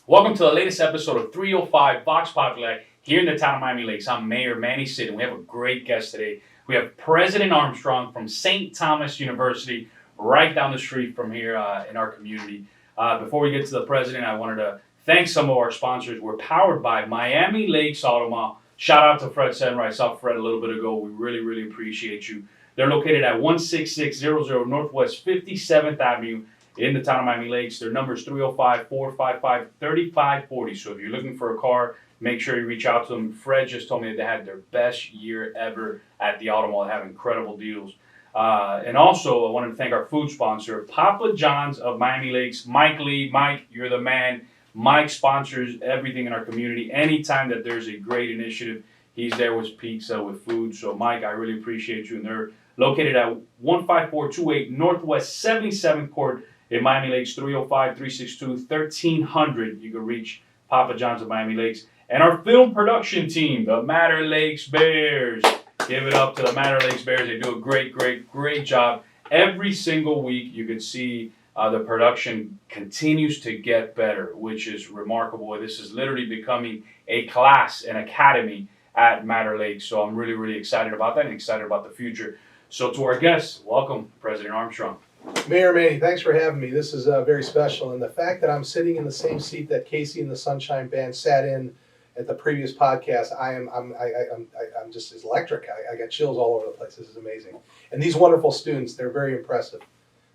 Welcome to the latest episode of 305 Vox Populi here in the town of Miami Lakes. I'm Mayor Manny Sid, and we have a great guest today. We have President Armstrong from St. Thomas University, right down the street from here in our community. Before we get to the president, I wanted to thank some of our sponsors. We're powered by Miami Lakes Auto Mall. Shout out to Fred Senra. I saw Fred a little bit ago. We really appreciate you. They're located at 16600 Northwest 57th Avenue in the town of Miami Lakes. Their number is 305-455-3540. So if you're looking for a car, make sure you reach out to them. Fred just told me that they had their best year ever at the Auto Mall. They have incredible deals. And also, I wanted to thank our food sponsor, Papa John's of Miami Lakes. Mike Lee. Mike, you're the man. Mike sponsors everything in our community. Anytime that there's a great initiative, he's there with pizza, with food. So, Mike, I really appreciate you. And they're located at 15428 Northwest 77th Court in Miami Lakes, 305-362-1300. You can reach Papa John's of Miami Lakes. And our film production team, the Matter Lakes Bears. Give it up to the Matter Lakes Bears. They do a great job. Every single week you can see the production continues to get better, which is remarkable. This is literally becoming a class, an academy at Matter Lakes. So I'm really excited about that and excited about the future. So to our guests, welcome, President Armstrong. Mayor Manny, thanks for having me. This is very special, and the fact that I'm sitting in the same seat that Casey and the Sunshine Band sat in at the previous podcast, I'm just electric. I got chills all over the place. This is amazing, and these wonderful students, they're very impressive.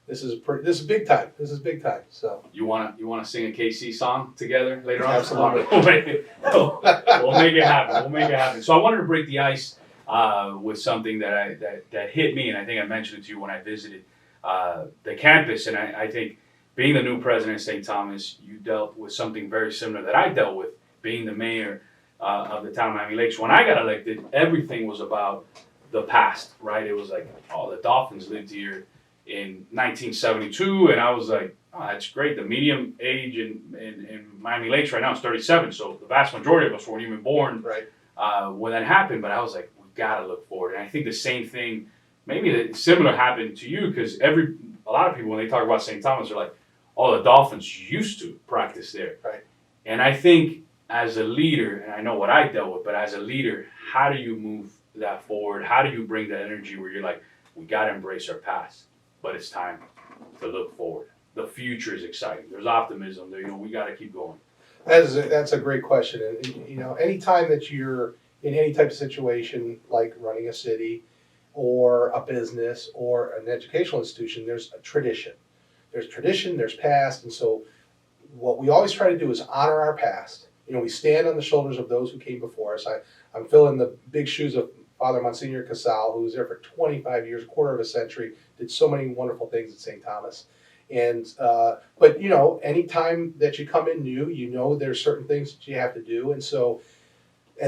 This is big time. This is big time. So you wanna sing a KC song together later on? Absolutely. We'll make it happen. We'll make it happen. So I wanted to break the ice with something that hit me, and I think I mentioned it to you when I visited the campus. And I think being the new president of St. Thomas, you dealt with something very similar that I dealt with being the mayor of the town of Miami Lakes. When I got elected, everything was about the past, right? It was like, oh, the Dolphins lived here in 1972, and I was like, oh, that's great. The median age in Miami Lakes right now is 37, so the vast majority of us weren't even born right when that happened. But I was like, we've got to look forward. And I think the same thing, maybe similar, happened to you, because a lot of people, when they talk about St. Thomas, are like, oh, the Dolphins used to practice there. Right. And I think as a leader, and I know what I dealt with, but as a leader, how do you move that forward? How do you bring that energy where you're like, we got to embrace our past, but it's time to look forward. The future is exciting. There's optimism there. We got to keep going. That's a great question. And anytime that you're in any type of situation like running a city or a business or an educational institution, there's a tradition. There's tradition, there's past, and so what we always try to do is honor our past. We stand on the shoulders of those who came before us. I'm filling the big shoes of Father Monsignor Casal, who was there for 25 years, a quarter of a century, did so many wonderful things at St. Thomas. And but anytime that you come in new, there's certain things that you have to do, and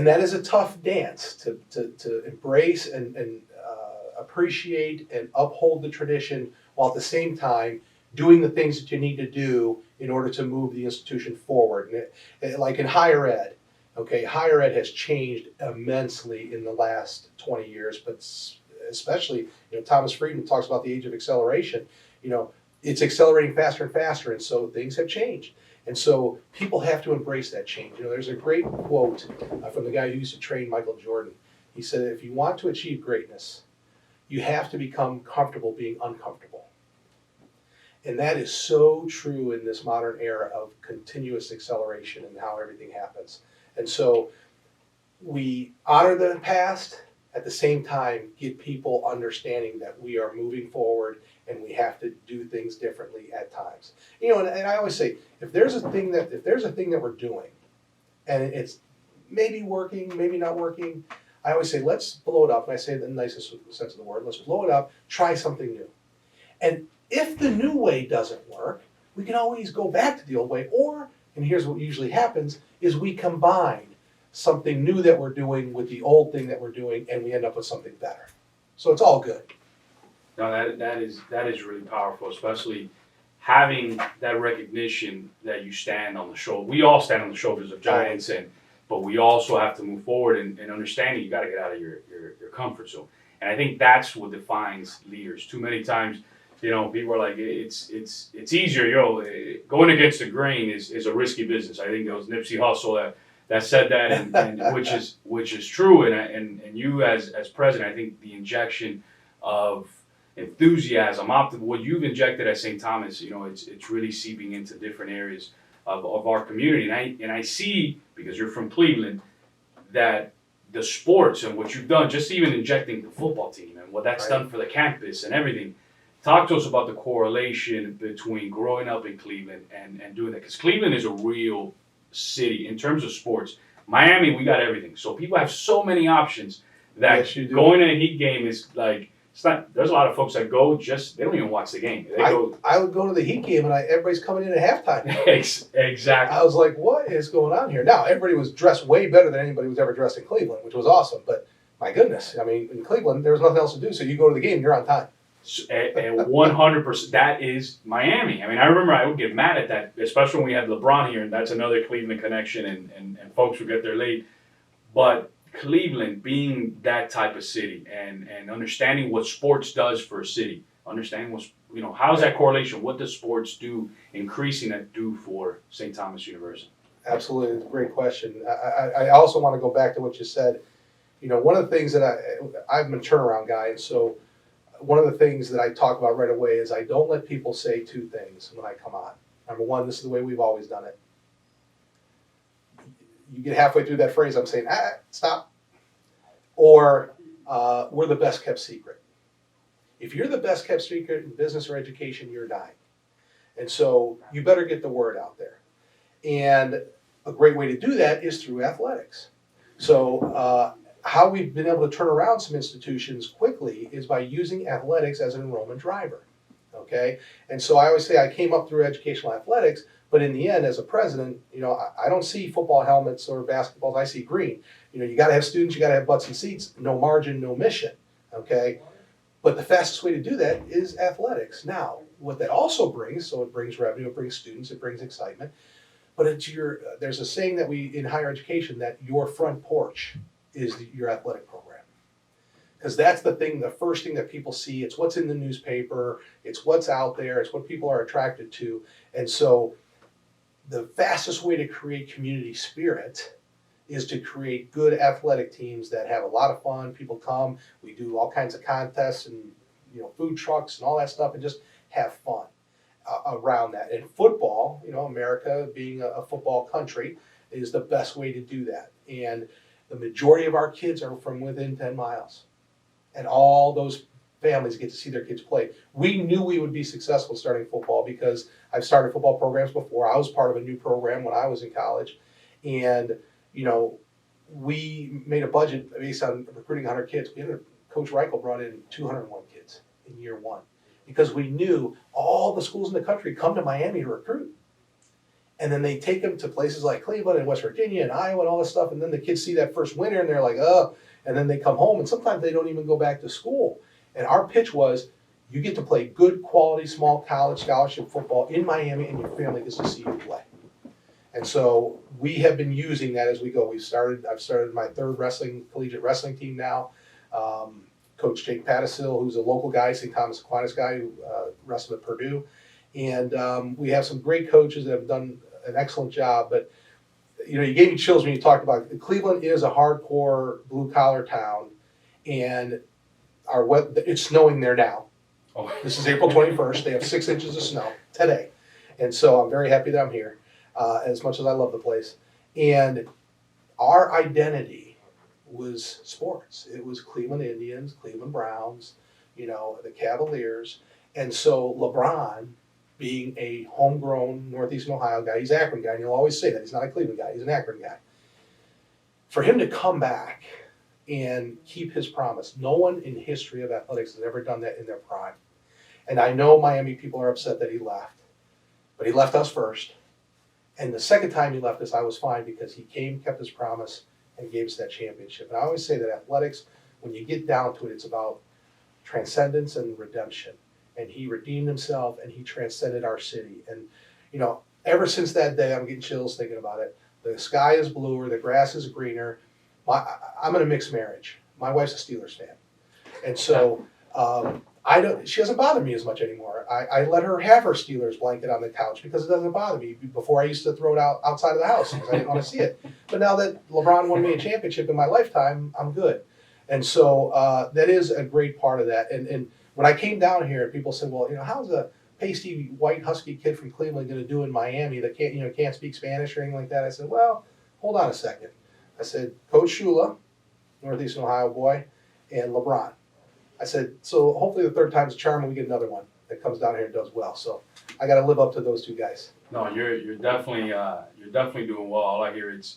that is a tough dance to embrace and appreciate and uphold the tradition, while at the same time doing the things that you need to do in order to move the institution forward. And like in higher ed, higher ed has changed immensely in the last 20 years, but especially, Thomas Friedman talks about the age of acceleration. It's accelerating faster and faster, and so things have changed. And so people have to embrace that change. There's a great quote from the guy who used to train Michael Jordan. He said, if you want to achieve greatness, you have to become comfortable being uncomfortable. And that is so true in this modern era of continuous acceleration and how everything happens. And so we honor the past, at the same time get people understanding that we are moving forward and we have to do things differently at times. And I always say, if there's a thing that we're doing and it's maybe working, maybe not working, I always say, let's blow it up. And I say it in the nicest sense of the word. Let's blow it up, try something new. And if the new way doesn't work, we can always go back to the old way. Or, and here's what usually happens, is we combine something new that we're doing with the old thing that we're doing, and we end up with something better. So it's all good. No, that is really powerful, especially having that recognition that you stand on the shoulder. We all stand on the shoulders of giants, but we also have to move forward and understanding you got to get out of your comfort zone. And I think that's what defines leaders. Too many times, You know, people are like, it's easier. You know, going against the grain is a risky business. I think it was Nipsey Hussle that said that, and which is true. And you as president, I think the injection of enthusiasm, what you've injected at St. Thomas, you know, it's really seeping into different areas of our community. And I see, because you're from Cleveland, that the sports and what you've done, just even injecting the football team and what that's done for the campus and everything. Talk to us about the correlation between growing up in Cleveland and doing that. Because Cleveland is a real city in terms of sports. Miami, we got everything. So people have so many options that going to a Heat game is like, it's not, there's a lot of folks that go they don't even watch the game. I would go to the Heat game and everybody's coming in at halftime. Exactly. I was like, what is going on here? Now, everybody was dressed way better than anybody was ever dressed in Cleveland, which was awesome. But my goodness, I mean, in Cleveland, there was nothing else to do. So you go to the game, you're on time. And 100%, that is Miami. I mean, I remember I would get mad at that, especially when we had LeBron here, and that's another Cleveland connection, and folks would get there late. But Cleveland being that type of city and understanding what sports does for a city, understanding what's, you know, how's that correlation? What does sports do, increasing that do for St. Thomas University? Absolutely, it's a great question. I also want to go back to what you said. You know, one of the things that I'm a turnaround guy, and so one of the things that I talk about right away is I don't let people say two things when I come on. Number one, this is the way we've always done it. You get halfway through that phrase, I'm saying, stop. Or we're the best kept secret. If you're the best kept secret in business or education, you're dying. And so you better get the word out there. And a great way to do that is through athletics. So how we've been able to turn around some institutions quickly is by using athletics as an enrollment driver. Okay? And so I always say I came up through educational athletics, but in the end, as a president, you know, I don't see football helmets or basketballs. I see green. You know, you got to have students, you got to have butts and seats, no margin, no mission. Okay? But the fastest way to do that is athletics. Now, what that also brings, so it brings revenue, it brings students, it brings excitement, but it's there's a saying that in higher education that your front porch is your athletic program. Because that's the first thing that people see. It's what's in the newspaper, it's what's out there, it's what people are attracted to. And so the fastest way to create community spirit is to create good athletic teams that have a lot of fun. People come, we do all kinds of contests and, you know, food trucks and all that stuff, and just have fun around that. And football, you know, America being a football country, is the best way to do that. And the majority of our kids are from within 10 miles. And all those families get to see their kids play. We knew we would be successful starting football because I've started football programs before. I was part of a new program when I was in college. And, you know, we made a budget based on recruiting 100 kids. Coach Reichel brought in 201 kids in year one because we knew all the schools in the country come to Miami to recruit. And then they take them to places like Cleveland and West Virginia and Iowa and all this stuff. And then the kids see that first winter and they're like, oh, and then they come home and sometimes they don't even go back to school. And our pitch was, you get to play good quality small college scholarship football in Miami and your family gets to see you play. And so we have been using that as we go. I've started my third collegiate wrestling team now. Coach Jake Pattisil, who's a local guy, St. Thomas Aquinas guy, who wrestled at Purdue. And we have some great coaches that have done an excellent job. But, you know, you gave me chills when you talked about it. Cleveland is a hardcore blue-collar town, and it's snowing there now. Oh. This is April 21st. They have 6 inches of snow today. And so I'm very happy that I'm here, as much as I love the place. And our identity was sports. It was Cleveland Indians, Cleveland Browns, you know, the Cavaliers. And so LeBron, being a homegrown Northeastern Ohio guy, he's an Akron guy, and he'll always say that. He's not a Cleveland guy, he's an Akron guy. For him to come back and keep his promise, no one in history of athletics has ever done that in their prime. And I know Miami people are upset that he left, but he left us first. And the second time he left us, I was fine because he came, kept his promise, and gave us that championship. And I always say that athletics, when you get down to it, it's about transcendence and redemption. And he redeemed himself, and he transcended our city. And, you know, ever since that day, I'm getting chills thinking about it. The sky is bluer, the grass is greener. I'm in a mixed marriage. My wife's a Steelers fan. And so She doesn't bother me as much anymore. I let her have her Steelers blanket on the couch because it doesn't bother me. Before I used to throw it outside of the house because I didn't want to see it. But now that LeBron won me a championship in my lifetime, I'm good. And so that is a great part of that. And when I came down here, people said, well, how's a pasty white husky kid from Cleveland going to do in Miami that can't speak Spanish or anything like that? I said, well, hold on a second. I said, Coach Shula, Northeastern Ohio boy, and LeBron. I said, so hopefully the third time's a charm and we get another one that comes down here and does well. So I got to live up to those two guys. No, you're definitely doing well. All I hear is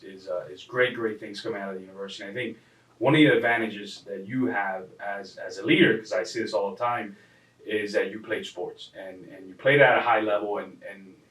great things coming out of the university. And I think one of the advantages that you have as a leader, because I see this all the time, is that you played sports and you played at a high level and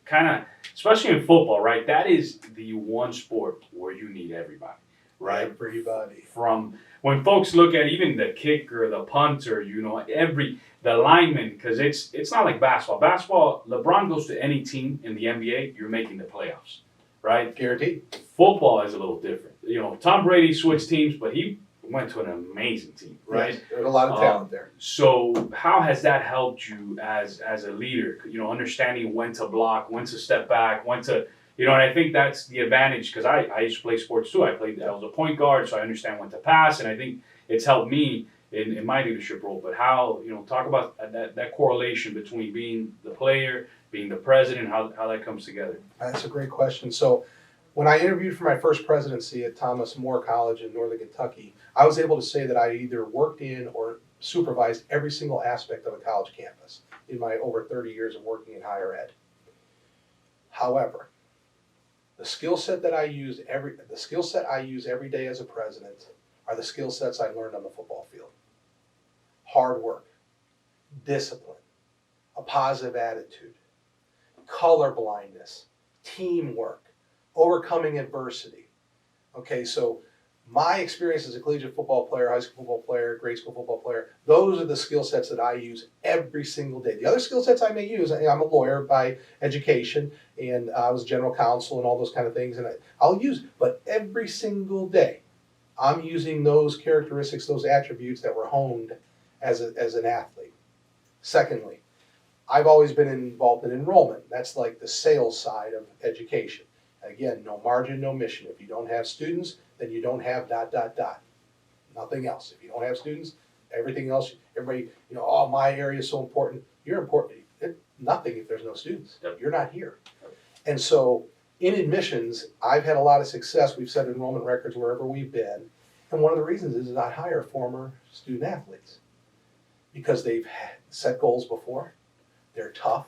kind of, especially in football, right? That is the one sport where you need everybody, right? Everybody. From when folks look at even the kicker, the punter, the lineman, because it's not like basketball. Basketball, LeBron goes to any team in the NBA, you're making the playoffs, right? Guaranteed. Football is a little different. Tom Brady switched teams, but he went to an amazing team, right? Yes, there's a lot of talent there. So how has that helped you as a leader? Understanding when to block, when to step back, when to, and I think that's the advantage because I used to play sports too. I was a point guard, so I understand when to pass, and I think it's helped me in my leadership role. But how, talk about that correlation between being the player, being the president, how that comes together. That's a great question. So when I interviewed for my first presidency at Thomas More College in Northern Kentucky, I was able to say that I either worked in or supervised every single aspect of a college campus in my over 30 years of working in higher ed. However, the skill set I use every day as a president are the skill sets I learned on the football field. Hard work, discipline, a positive attitude, color blindness, teamwork, overcoming adversity. Okay, so my experience as a collegiate football player, high school football player, grade school football player, those are the skill sets that I use every single day. The other skill sets I may use, I'm a lawyer by education, and I was general counsel and all those kind of things, and I'll use, but every single day, I'm using those characteristics, those attributes that were honed as an athlete. Secondly, I've always been involved in enrollment. That's like the sales side of education. Again, no margin, no mission. If you don't have students, then you don't have ... Nothing else. If you don't have students, everything else, everybody, oh, my area is so important. You're important. Nothing if there's no students. You're not here. And so in admissions, I've had a lot of success. We've set enrollment records wherever we've been. And one of the reasons is I hire former student athletes because they've set goals before. They're tough.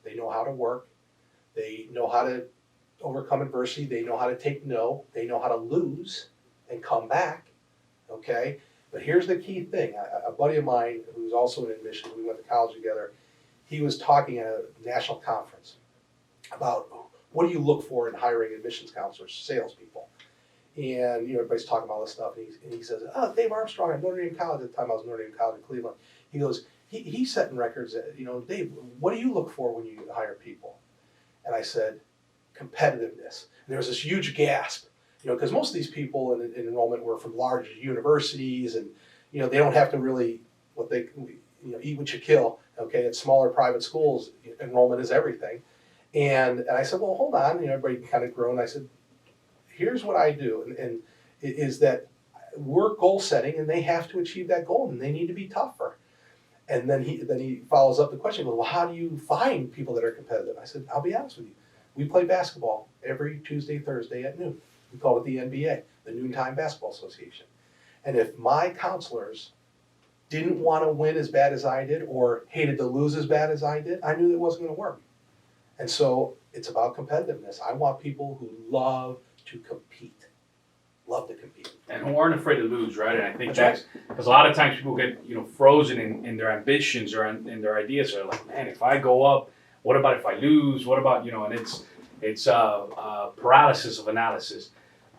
They know how to work. They know how to overcome adversity. They know how to take no. They know how to lose and come back. Okay? But here's the key thing. A buddy of mine who's also in admissions, we went to college together, he was talking at a national conference about what do you look for in hiring admissions counselors, salespeople. And everybody's talking about all this stuff. And he says, oh, Dave Armstrong at Notre Dame College at the time I was Notre Dame College in Cleveland. He goes, he's setting records. Dave, what do you look for when you hire people? And I said, competitiveness. And there was this huge gasp, because most of these people in enrollment were from large universities, and they don't have to really eat what you kill. Okay, at smaller private schools, enrollment is everything. And I said, well, hold on. Everybody kind of groaned. I said, here's what I do, and it is that we're goal setting, and they have to achieve that goal, and they need to be tougher. And then he follows up the question, well, how do you find people that are competitive? I said, I'll be honest with you. We play basketball every Tuesday, Thursday at noon. We call it the NBA, the Noontime Basketball Association. And if my counselors didn't want to win as bad as I did or hated to lose as bad as I did, I knew it wasn't going to work. And so it's about competitiveness. I want people who love to compete. Love to compete. And who aren't afraid to lose, right? And I think that's because a lot of times people get frozen in their ambitions or in their ideas. They're like, man, if I go up, what about if I lose? What about and it's paralysis of analysis.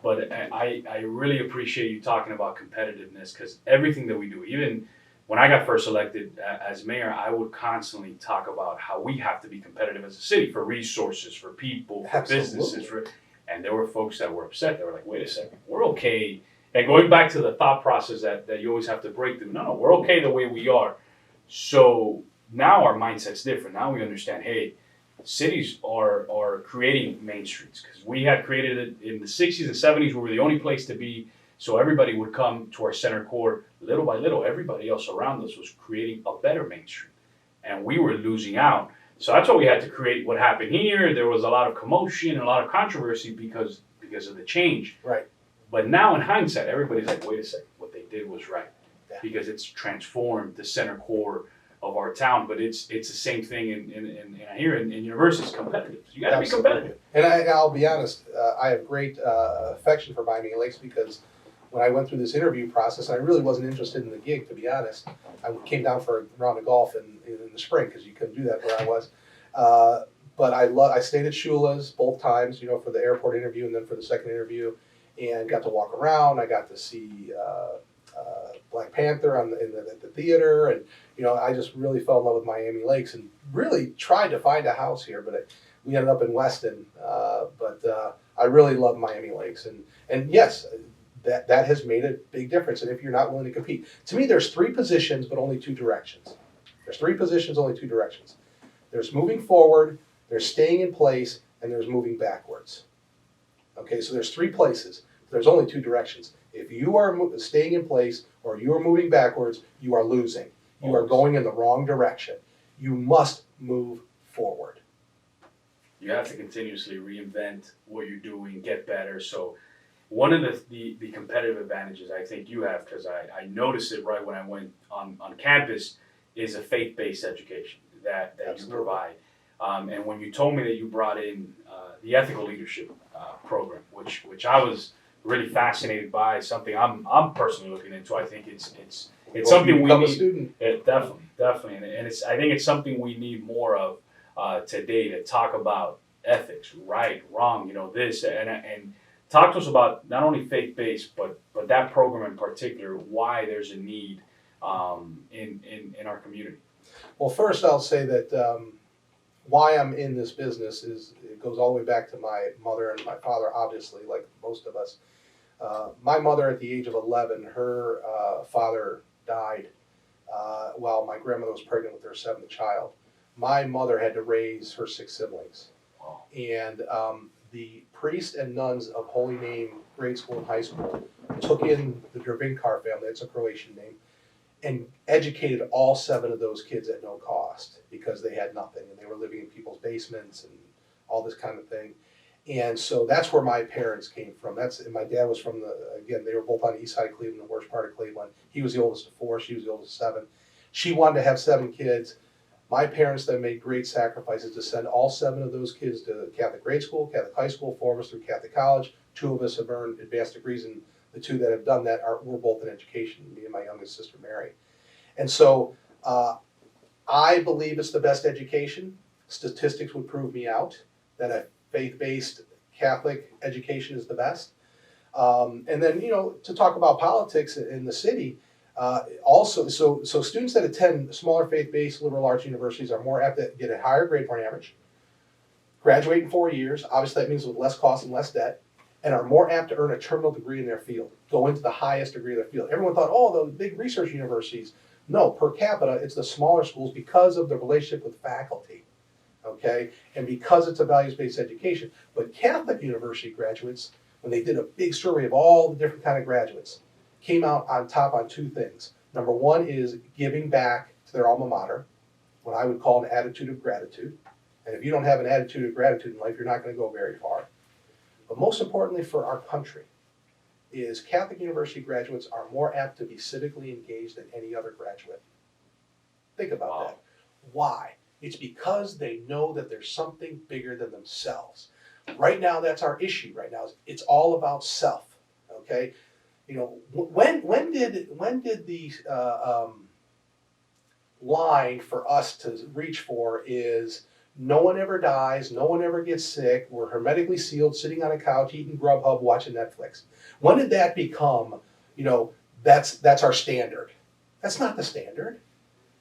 But I really appreciate you talking about competitiveness because everything that we do, even when I got first elected as mayor, I would constantly talk about how we have to be competitive as a city for resources, for people, for businesses. And there were folks that were upset. They were like, wait a second, we're okay. And going back to the thought process that you always have to break through, no, we're okay the way we are. So now our mindset's different. Now we understand, hey, cities are creating main streets because we had created it in the 60s and 70s. We were the only place to be. So everybody would come to our center core little by little. Everybody else around us was creating a better main street, and we were losing out. So that's why we had to create what happened here. There was a lot of commotion and a lot of controversy because of the change. Right. But now in hindsight, everybody's like, wait a second, what they did was right. Yeah. Because it's transformed the center core of our town. But it's the same thing in here in universities, competitive. You got to be competitive. And I'll be honest, I have great affection for Miami Lakes because when I went through this interview process, I really wasn't interested in the gig, to be honest. I came down for a round of golf in the spring because you couldn't do that where I was. But I stayed at Shula's both times, for the airport interview and then for the second interview, and got to walk around. I got to see Black Panther at the theater, and I just really fell in love with Miami Lakes and really tried to find a house here, but we ended up in Weston. But I really love Miami Lakes, and yes, that has made a big difference. And if you're not willing to compete, to me, there's 3 positions, but only 2 directions. There's 3 positions, only 2 directions. There's moving forward, there's staying in place, and there's moving backwards. Okay, so there's 3 places. There's only 2 directions. If you are staying in place or you are moving backwards, you are losing. You are going in the wrong direction. You must move forward. You have to continuously reinvent what you're doing, get better. So one of the competitive advantages I think you have, because I noticed it right when I went on campus, is a faith-based education that you provide. And when you told me that you brought in the ethical leadership program, which I was really fascinated by, something I'm personally looking into. I think it's something we need. A student. Definitely, and I think it's something we need more of today, to talk about ethics, right, wrong, this and talk to us about not only faith-based, but that program in particular, why there's a need in our community. Well, first I'll say that why I'm in this business it goes all the way back to my mother and my father, obviously, like most of us. My mother, at the age of 11, her father died while my grandmother was pregnant with their 7th child. My mother had to raise her 6 siblings. Wow. And the priests and nuns of Holy Name Grade School and High School took in the Drvinkar family, that's a Croatian name, and educated all 7 of those kids at no cost because they had nothing and they were living in people's basements and all this kind of thing. And so that's where my parents came from. And my dad was from they were both on the east side of Cleveland, the worst part of Cleveland. He was the oldest of 4, she was the oldest of 7. She wanted to have 7 kids. My parents then made great sacrifices to send all 7 of those kids to Catholic grade school, Catholic high school, 4 of us through Catholic college. 2 of us have earned advanced degrees, and the 2 that have done that were both in education, me and my youngest sister, Mary. And so I believe it's the best education. Statistics would prove me out that a faith-based Catholic education is the best. And then, to talk about politics in the city, also, so students that attend smaller faith-based liberal arts universities are more apt to get a higher grade point average, graduate in 4 years, obviously that means with less cost and less debt, and are more apt to earn a terminal degree in their field, go into the highest degree of their field. Everyone thought, oh, the big research universities. No, per capita, it's the smaller schools because of the relationship with faculty, okay, and because it's a values-based education. But Catholic university graduates, when they did a big survey of all the different kind of graduates, came out on top on 2 things. Number 1 is giving back to their alma mater, what I would call an attitude of gratitude. And if you don't have an attitude of gratitude in life, you're not going to go very far. But most importantly for our country is Catholic university graduates are more apt to be civically engaged than any other graduate. Think about that. Why? It's because they know that there's something bigger than themselves. Right now, that's our issue right now. It's all about self, okay? When did the line for us to reach for is no one ever dies, no one ever gets sick, we're hermetically sealed, sitting on a couch, eating Grubhub, watching Netflix. When did that become, that's our standard? That's not the standard.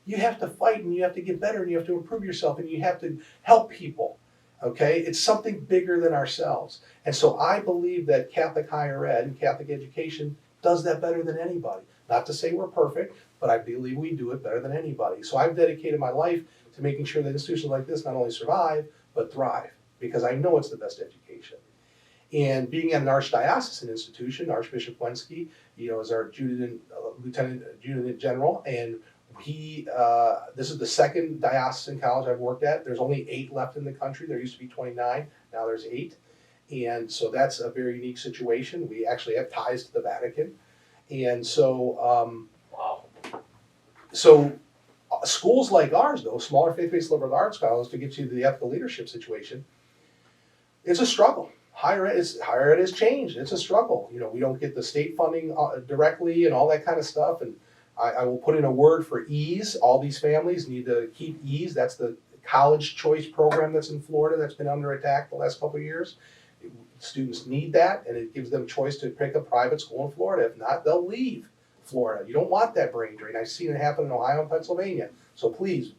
You have to fight and you have to get better and you have to improve yourself and you have to help people, okay? It's something bigger than ourselves. And so I believe that Catholic higher ed and Catholic education does that better than anybody. Not to say we're perfect, but I believe we do it better than anybody. So I've dedicated my life to making sure that institutions like this not only survive, but thrive, because I know it's the best education. And being at an archdiocesan institution, Archbishop Wensky, is our Lieutenant Adjutant General, and this is the second diocesan college I've worked at. There's only 8 left in the country. There used to be 29, now there's 8. And so that's a very unique situation. We actually have ties to the Vatican. And so, Wow. so schools like ours, though, smaller faith-based liberal arts colleges, to get you to the ethical leadership situation, it's a struggle. Higher ed has changed. It's a struggle. We don't get the state funding directly and all that kind of stuff. And I will put in a word for ease. All these families need to keep ease. That's the college choice program that's in Florida that's been under attack the last couple of years. Students need that, and it gives them choice to pick a private school in Florida. If not, they'll leave Florida. You don't want that brain drain. I've seen it happen in Ohio and Pennsylvania. So please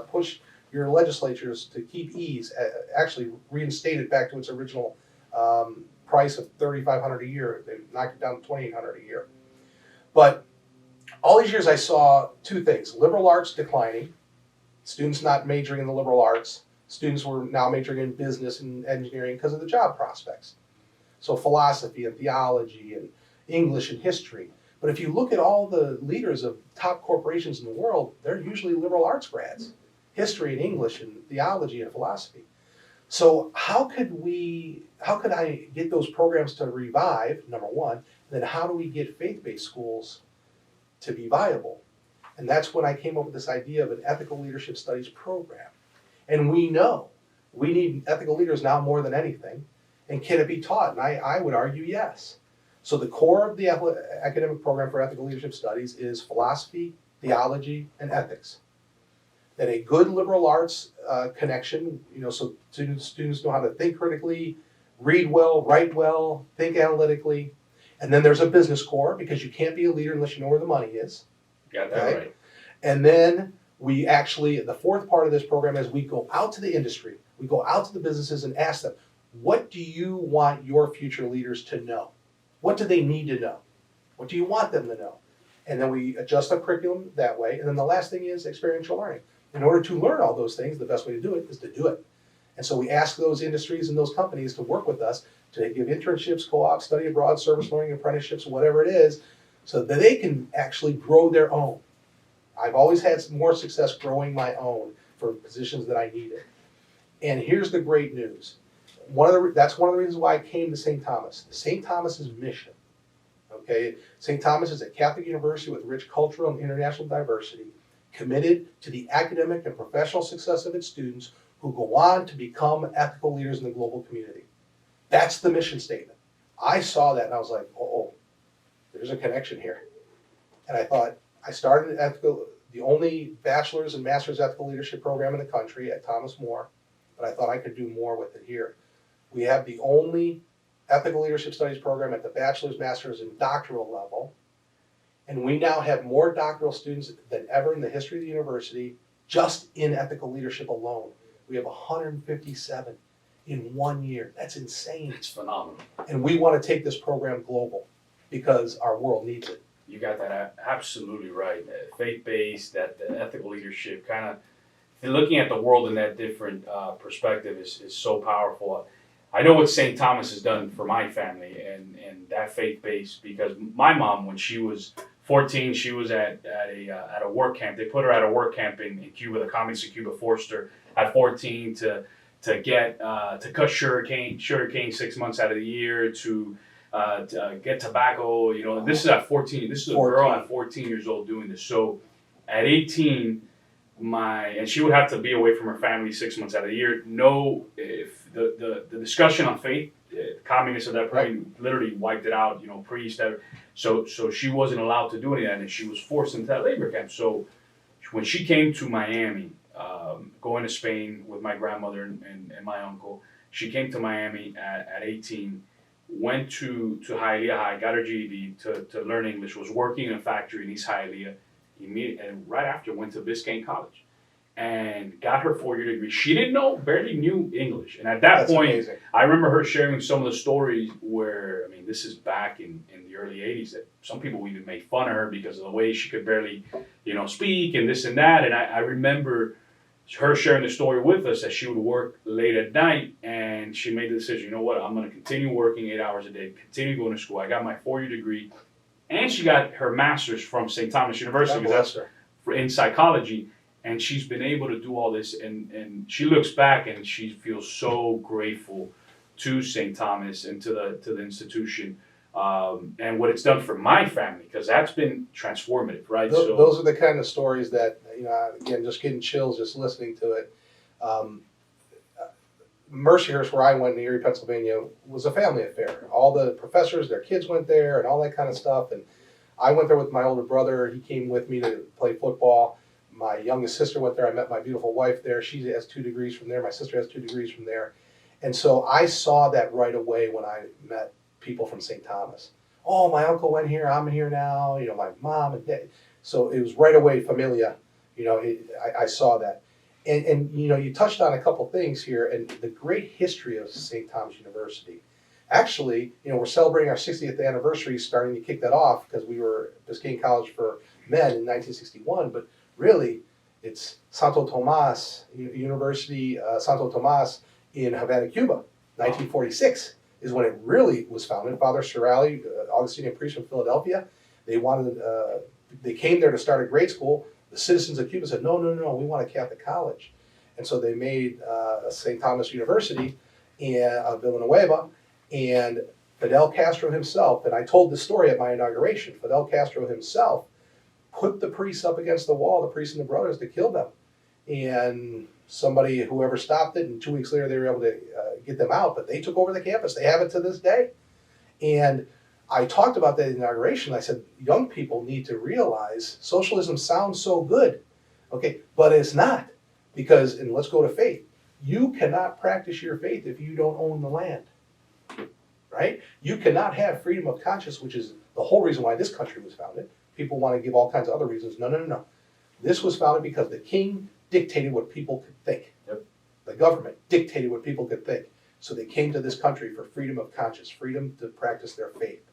push your legislatures to keep ease. Actually, reinstate it back to its original price of $3,500 a year. They knocked it down to $2,800 a year. But all these years I saw 2 things: liberal arts declining, students not majoring in the liberal arts. Students were now majoring in business and engineering because of the job prospects. So philosophy and theology and English and history. But if you look at all the leaders of top corporations in the world, they're usually liberal arts grads. History and English and theology and philosophy. So how could I get those programs to revive, number one, and then how do we get faith-based schools to be viable? And that's when I came up with this idea of an ethical leadership studies program. And we know we need ethical leaders now more than anything. And can it be taught? And I would argue yes. So the core of the academic program for ethical leadership studies is philosophy, theology, and ethics. Then a good liberal arts connection, so students know how to think critically, read well, write well, think analytically. And then there's a business core, because you can't be a leader unless you know where the money is. Got that right. And then we actually, the 4th part of this program is we go out to the industry, we go out to the businesses and ask them, what do you want your future leaders to know? What do they need to know? What do you want them to know? And then we adjust our curriculum that way. And then the last thing is experiential learning. In order to learn all those things, the best way to do it is to do it. And so we ask those industries and those companies to work with us to give internships, co-ops, study abroad, service learning, apprenticeships, whatever it is, so that they can actually grow their own. I've always had more success growing my own for positions that I needed. And here's the great news. That's one of the reasons why I came to St. Thomas. St. Thomas's mission, okay? St. Thomas is a Catholic university with rich cultural and international diversity, committed to the academic and professional success of its students who go on to become ethical leaders in the global community. That's the mission statement. I saw that and I was like, oh, there's a connection here. And I thought, I started the only bachelor's and master's ethical leadership program in the country at Thomas More, but I thought I could do more with it here. We have the only ethical leadership studies program at the bachelor's, master's, and doctoral level. And we now have more doctoral students than ever in the history of the university, just in ethical leadership alone. We have 157 in 1 year. That's insane. It's phenomenal. And we want to take this program global because our world needs it. You got that absolutely right. Faith-based, that the ethical leadership, kind of looking at the world in that different perspective is so powerful. I know what St. Thomas has done for my family and that faith-based, because my mom, when she was 14, she was at a work camp. They put her at a work camp in Cuba. The communists in Cuba forced her at 14 to cut sugarcane 6 months out of the year, to get tobacco. This is at 14. This is a girl at 14 years old doing this. So at 18, and she would have to be away from her family 6 months out of the year. If the discussion on faith, communists at that point literally wiped it out. Priests. So she wasn't allowed to do any of that, and she was forced into that labor camp. So when she came to Miami, going to Spain with my grandmother and my uncle, she came to Miami at 18. Went to Hialeah High, got her GED to learn English, was working in a factory in East Hialeah, and right after went to Biscayne College. and got her 4-year degree. She didn't know, barely knew English. And at that That's point, amazing. I remember her sharing some of the stories where, I mean, this is back in the early 80s, that some people even made fun of her because of the way she could barely, speak and this and that. And I remember her sharing the story with us that she would work late at night, and she made the decision, you know what, I'm going to continue working 8 hours a day, continue going to school. I got my 4-year degree, and she got her master's from St. Thomas University, God because bless her. that's in psychology. And she's been able to do all this, and she looks back and she feels so grateful to St. Thomas and to the institution, and what it's done for my family, because that's been transformative, right? Those are the kind of stories that, again, just getting chills just listening to it. Um, Mercyhurst, where I went in Erie, Pennsylvania, was a family affair. All the professors, their kids went there and all that kind of stuff. And I went there with my older brother. He came with me to play football. My youngest sister went there. I met my beautiful wife there. She has 2 degrees from there. My sister has 2 degrees from there. And so I saw that right away when I met people from St. Thomas. Oh, my uncle went here. I'm here now. My mom and dad. So it was right away familia. I saw that. And you touched on a couple things here, and the great history of St. Thomas University. Actually, we're celebrating our 60th anniversary, starting to kick that off, because we were Biscayne College for Men in 1961, but really, it's st.thomas University, St.Thomas in Havana, Cuba, 1946 is when it really was founded. Father Sorelli, Augustinian priest from Philadelphia, they came there to start a grade school. The citizens of Cuba said, no, we want a Catholic college. And so they made St. Thomas University in Villanueva, and Fidel Castro himself, and I told this story at my inauguration, Fidel Castro himself put the priests up against the wall, the priests and the brothers, to kill them. And whoever stopped it, and 2 weeks later they were able to get them out, but they took over the campus. They have it to this day. And I talked about that inauguration. I said, young people need to realize socialism sounds so good, okay, but it's not. And let's go to faith. You cannot practice your faith if you don't own the land, right? You cannot have freedom of conscience, which is the whole reason why this country was founded. People want to give all kinds of other reasons. No. This was founded because the king dictated what people could think. Yep. The government dictated what people could think. So they came to this country for freedom of conscience, freedom to practice their faith.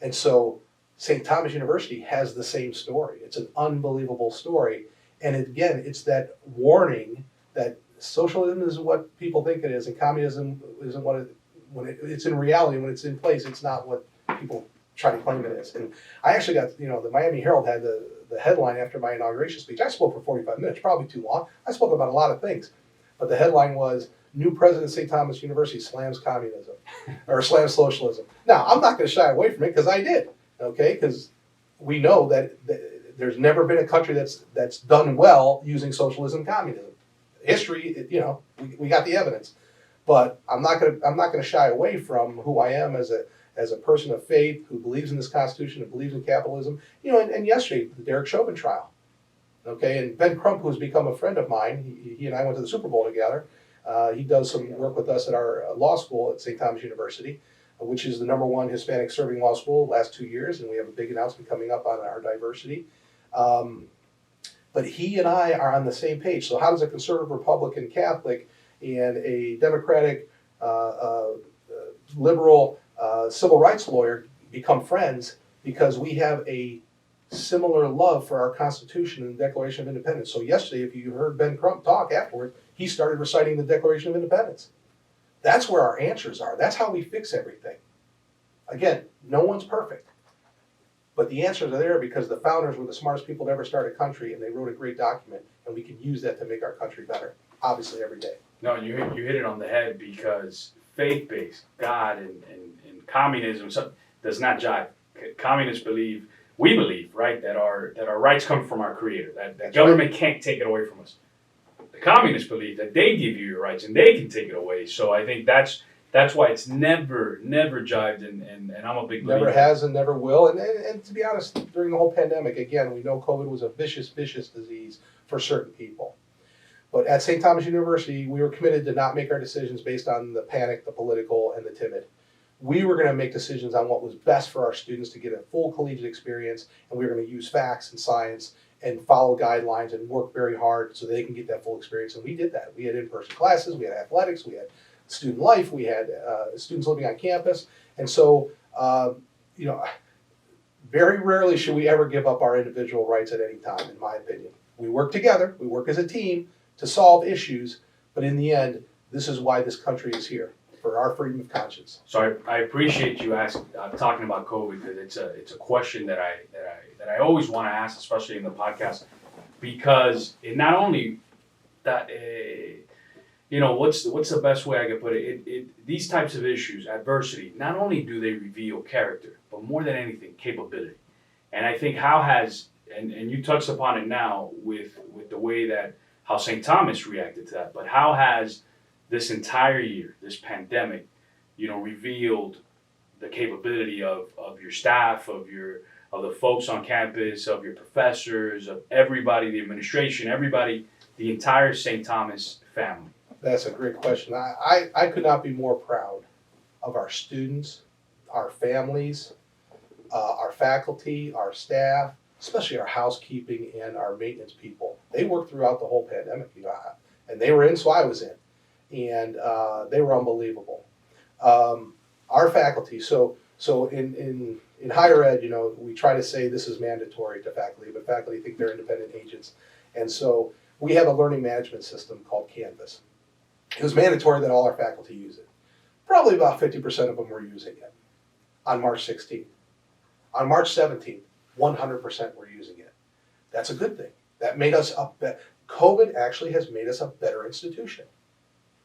And so St. Thomas University has the same story. It's an unbelievable story. And again, it's that warning that socialism is what people think it is, and communism isn't what it's in reality. When it's in place, it's not what people try to claim it is. And I actually got, the Miami Herald had the headline after my inauguration speech. I spoke for 45 minutes, probably too long. I spoke about a lot of things. But the headline was, New President of St. Thomas University slams communism, or slams socialism. Now, I'm not going to shy away from it, because I did, okay? Because we know that there's never been a country that's done well using socialism and communism. History, we got the evidence. But I'm not going to shy away from who I am as a person of faith who believes in this Constitution, who believes in capitalism. And yesterday, the Derek Chauvin trial. Okay, and Ben Crump, who's become a friend of mine, he and I went to the Super Bowl together. He does some work with us at our law school at St. Thomas University, which is the #1 Hispanic serving law school the last 2 years, and we have a big announcement coming up on our diversity. But he and I are on the same page. So how does a conservative Republican Catholic and a Democratic liberal civil rights lawyer become friends? Because we have a similar love for our Constitution and the Declaration of Independence. So yesterday, if you heard Ben Crump talk afterward, he started reciting the Declaration of Independence. That's where our answers are. That's how we fix everything. Again, no one's perfect. But the answers are there because the founders were the smartest people to ever start a country, and they wrote a great document, and we can use that to make our country better, obviously, every day. No, you hit it on the head, because faith-based, God and communism does not jive. Communists we believe, right, that our rights come from our Creator, that government can't take it away from us. The communists believe that they give you your rights and they can take it away. So I think that's why it's never jived, and I'm a big believer. Never has and never will. And to be honest, during the whole pandemic, again, we know COVID was a vicious disease for certain people. But at St. Thomas University, we were committed to not make our decisions based on the panic, the political, and the timid. We were going to make decisions on what was best for our students to get a full collegiate experience, and we were going to use facts and science and follow guidelines and work very hard so they can get that full experience. And we did that. We had in-person classes, we had athletics, we had student life, we had students living on campus. And so, you know, very rarely should we ever give up our individual rights at any time, in my opinion. We work together, we work as a team to solve issues, but in the end, this is why this country is here, for our freedom of conscience. So I appreciate you talking about COVID, because it's a question that I always want to ask, especially in the podcast, because it not only that what's the best way I could put it? These types of issues, adversity, not only do they reveal character, but more than anything, capability. And I think and you touched upon it now with the way that how St. Thomas reacted to that, but how has this entire year, this pandemic, revealed the capability of your staff, of the folks on campus, of your professors, of everybody, the administration, everybody, the entire St. Thomas family? That's a great question. I could not be more proud of our students, our families, our faculty, our staff, especially our housekeeping and our maintenance people. They worked throughout the whole pandemic, and they were in, so I was in, and they were unbelievable. Our faculty, so in higher ed, we try to say this is mandatory to faculty, but faculty think they're independent agents, and so we have a learning management system called Canvas. It was mandatory that all our faculty use it. Probably about 50% of them were using it on March 16th. On March 17th, 100% were using it. That's a good thing. That made us COVID actually has made us a better institution,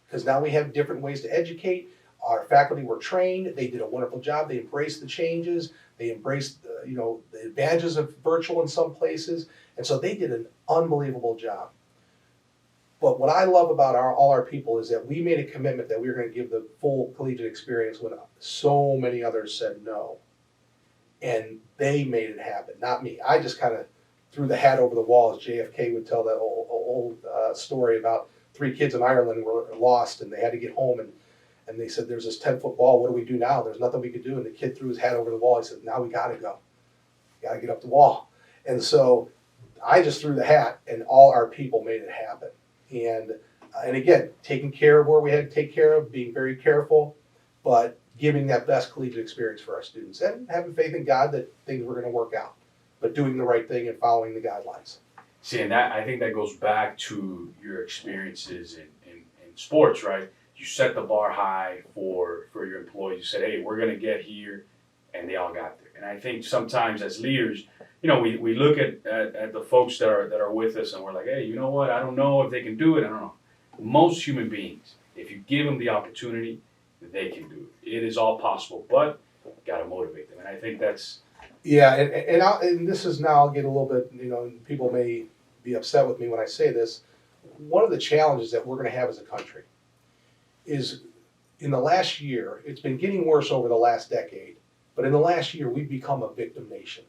because now we have different ways to educate. Our faculty were trained. They did a wonderful job. They embraced the changes. They embraced the advantages of virtual in some places. And so they did an unbelievable job. But what I love about all our people is that we made a commitment that we were going to give the full collegiate experience when so many others said no. And they made it happen, not me. I just kind of threw the hat over the wall, as JFK would tell that old story about 3 kids in Ireland were lost and they had to get home, and they said, there's this 10-foot wall, what do we do now? There's nothing we could do. And the kid threw his hat over the wall. He said, now we got to go. We got to get up the wall. And so I just threw the hat, and all our people made it happen. And again, taking care of where we had to take care of, being very careful, but giving that best collegiate experience for our students, and having faith in God that things were going to work out, but doing the right thing and following the guidelines. See, and I think that goes back to your experiences in sports, right? You set the bar high for your employees. You said, hey, we're going to get here, and they all got there. And I think sometimes as leaders, we look at the folks that are with us, and we're like, hey, you know what? I don't know if they can do it. I don't know. Most human beings, if you give them the opportunity, they can do it. It is all possible, but got to motivate them. And I think that's... Yeah, and this is now, I'll get a little bit, people may be upset with me when I say this. One of the challenges that we're going to have as a country is, in the last year, it's been getting worse over the last decade, but in the last year, we've become a victim nation.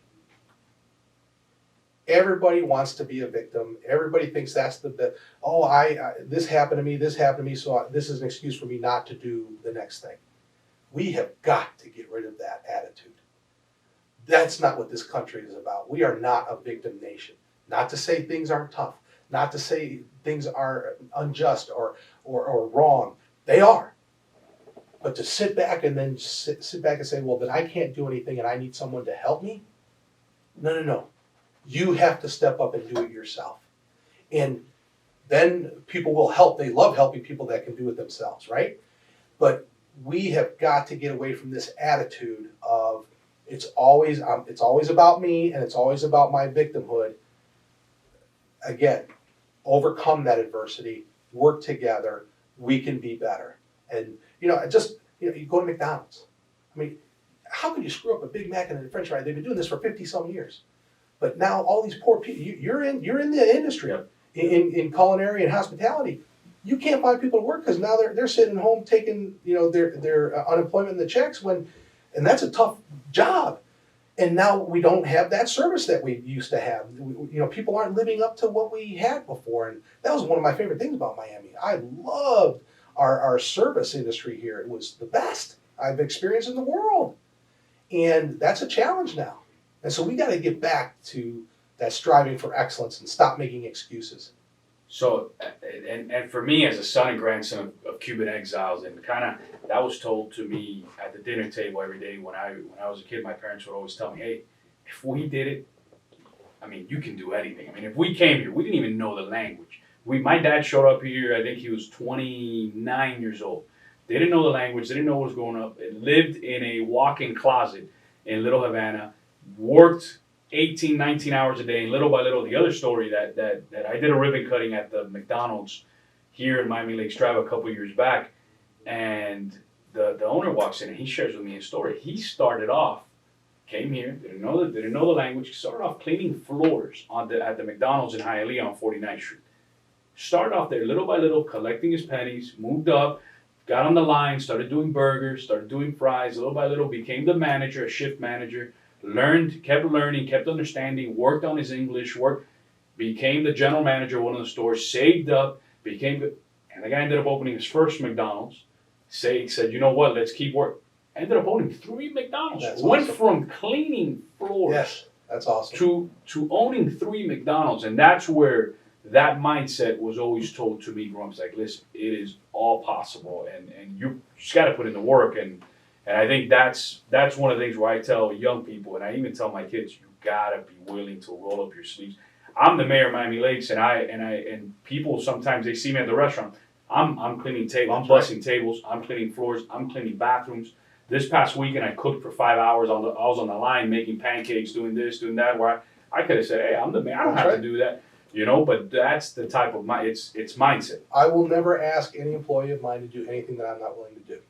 Everybody wants to be a victim. Everybody thinks that's this happened to me, so this is an excuse for me not to do the next thing. We have got to get rid of that attitude. That's not what this country is about. We are not a victim nation. Not to say things aren't tough, not to say things are unjust or wrong. They are. But to sit back and then sit back and say, well, then I can't do anything and I need someone to help me? No. You have to step up and do it yourself. And then people will help. They love helping people that can do it themselves, right? But we have got to get away from this attitude of it's always about me and it's always about my victimhood. Again, overcome that adversity, work together, we can be better. And you go to McDonald's. I mean, how could you screw up a Big Mac and a French fry? They've been doing this for 50-some years. But now all these poor people, you're in the industry, in culinary and hospitality. You can't find people to work because now they're sitting home taking their unemployment and the checks and that's a tough job. And now we don't have that service that we used to have. People aren't living up to what we had before, and that was one of my favorite things about Miami. I loved our service industry here. It was the best I've experienced in the world, and that's a challenge now. And so we got to get back to that's striving for excellence and stop making excuses. So, and for me as a son and grandson of Cuban exiles, and kind of that was told to me at the dinner table every day when I was a kid. My parents would always tell me, "Hey, if we did it, I mean, you can do anything. I mean, if we came here, we didn't even know the language. My dad showed up here. I think he was 29 years old. They didn't know the language. They didn't know what was going on. Lived in a walk-in closet in Little Havana. Worked 18, 19 hours a day, and little by little, the other story that I did a ribbon cutting at the McDonald's here in Miami Lakes Drive a couple years back, and the owner walks in and he shares with me his story. He started off, came here, didn't know the language. He started off cleaning floors at the McDonald's in Hialeah on 49th Street. Started off there little by little, collecting his pennies, moved up, got on the line, started doing burgers, started doing fries, little by little, became the manager, a shift manager. Kept learning, kept understanding, worked on his English, became the general manager of one of the stores, saved up, and the guy ended up opening his first McDonald's. Said, you know what, let's keep working. Ended up owning 3 McDonald's. That's Went awesome. from cleaning floors Yes, that's awesome. to owning 3 McDonald's. And that's where that mindset was always told to me growing up. It's like, listen, it is all possible, and you just got to put in the work. And I think that's one of the things where I tell young people, and I even tell my kids, you gotta be willing to roll up your sleeves. I'm the mayor of Miami Lakes, and people sometimes they see me at the restaurant. I'm cleaning tables, I'm bussing tables, I'm cleaning floors, I'm cleaning bathrooms. This past weekend I cooked for 5 hours. I was on the line making pancakes, doing this, doing that. Where I could have said, hey, I'm the mayor, I don't have to do that, But that's the type of it's mindset. I will never ask any employee of mine to do anything that I'm not willing to do.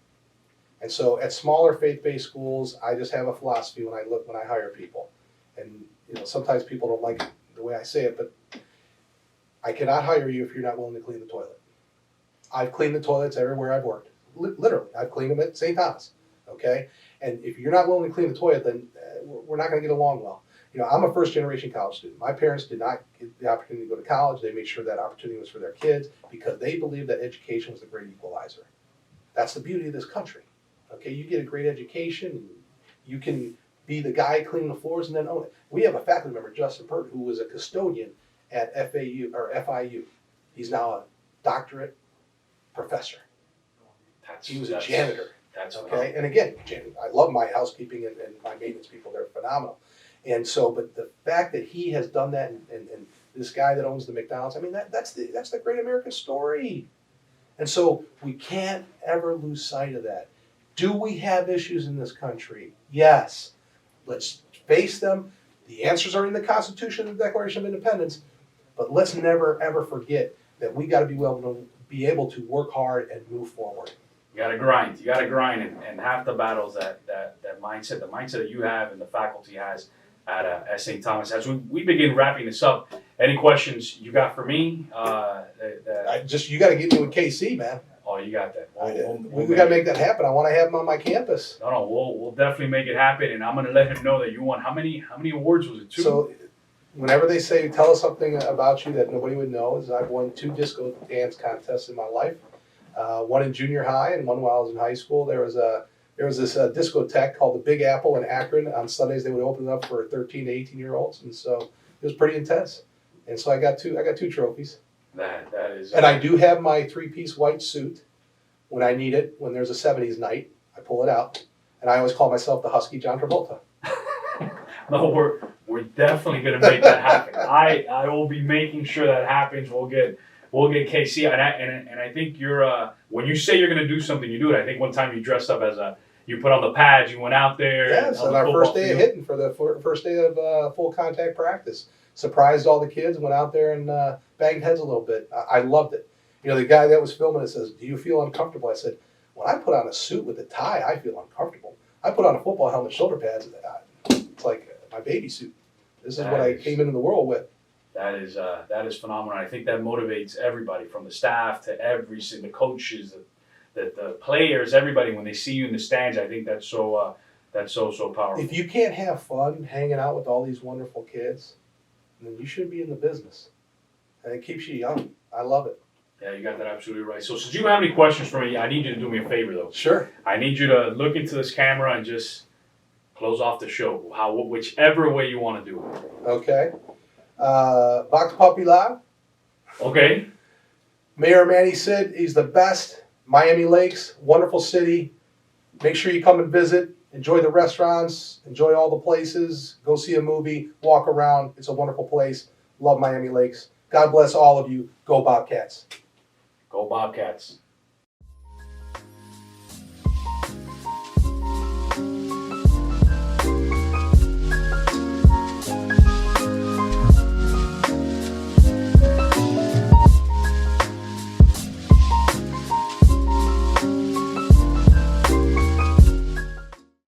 And so at smaller faith-based schools, I just have a philosophy when I hire people. And sometimes people don't like the way I say it, but I cannot hire you if you're not willing to clean the toilet. I've cleaned the toilets everywhere I've worked. Literally, I've cleaned them at St. Thomas. Okay? And if you're not willing to clean the toilet, then we're not going to get along well. I'm a first-generation college student. My parents did not get the opportunity to go to college. They made sure that opportunity was for their kids because they believed that education was the great equalizer. That's the beauty of this country. Okay, you get a great education, you can be the guy cleaning the floors and then own it. We have a faculty member, Justin Pert, who was a custodian at FIU. He's now a doctorate professor. He was a janitor. That's okay. And again, I love my housekeeping and my maintenance people. They're phenomenal. And so, but the fact that he has done that, and this guy that owns the McDonald's, I mean, that's the great American story. And so we can't ever lose sight of that. Do we have issues in this country? Yes. Let's face them. The answers are in the Constitution and the Declaration of Independence. But let's never, ever forget that we got to be able to work hard and move forward. You got to grind. You got to grind, and half the battles that mindset, the mindset that you have and the faculty has at St. Thomas. As we begin wrapping this up, any questions you got for me? You got to get me with KC, man. Oh, you got that. We got to make that happen. I want to have him on my campus. No, we'll definitely make it happen, and I'm going to let him know that you won. How many awards was it? 2? So, whenever they say tell us something about you that nobody would know, is I've won 2 disco dance contests in my life. One in junior high and one while I was in high school. There was this discotheque called the Big Apple in Akron. On Sundays they would open it up for 13 to 18-year-olds, and so it was pretty intense. And so I got two trophies. That is. And I do have my 3-piece white suit when I need it. When there's a 70s night, I pull it out, and I always call myself the Husky John Travolta. No, we're definitely going to make that happen. I will be making sure that happens. We'll get KC, and I think you're when you say you're going to do something, you do it. I think one time you dressed up as you put on the pads, you went out there. Yes, on our first day of hitting for the first day of full contact practice. Surprised all the kids, went out there and banged heads a little bit. I loved it. The guy that was filming it says, "Do you feel uncomfortable?" I said, "When I put on a suit with a tie, I feel uncomfortable. I put on a football helmet, shoulder pads, it's like my baby suit. This is what I came into the world with." That is phenomenal. I think that motivates everybody from the staff to the coaches, the players, everybody. When they see you in the stands, I think that's so powerful. If you can't have fun hanging out with all these wonderful kids, then you should be in the business. And it keeps you young. I love it. Yeah, you got that absolutely right. So since you have any questions for me, I need you to do me a favor, though. Sure. I need you to look into this camera and just close off the show, whichever way you want to do it. Okay. Vox Populi. Okay. Mayor Manny Sid, he's the best. Miami Lakes, wonderful city. Make sure you come and visit. Enjoy the restaurants. Enjoy all the places. Go see a movie. Walk around. It's a wonderful place. Love Miami Lakes. God bless all of you. Go Bobcats. Go Bobcats.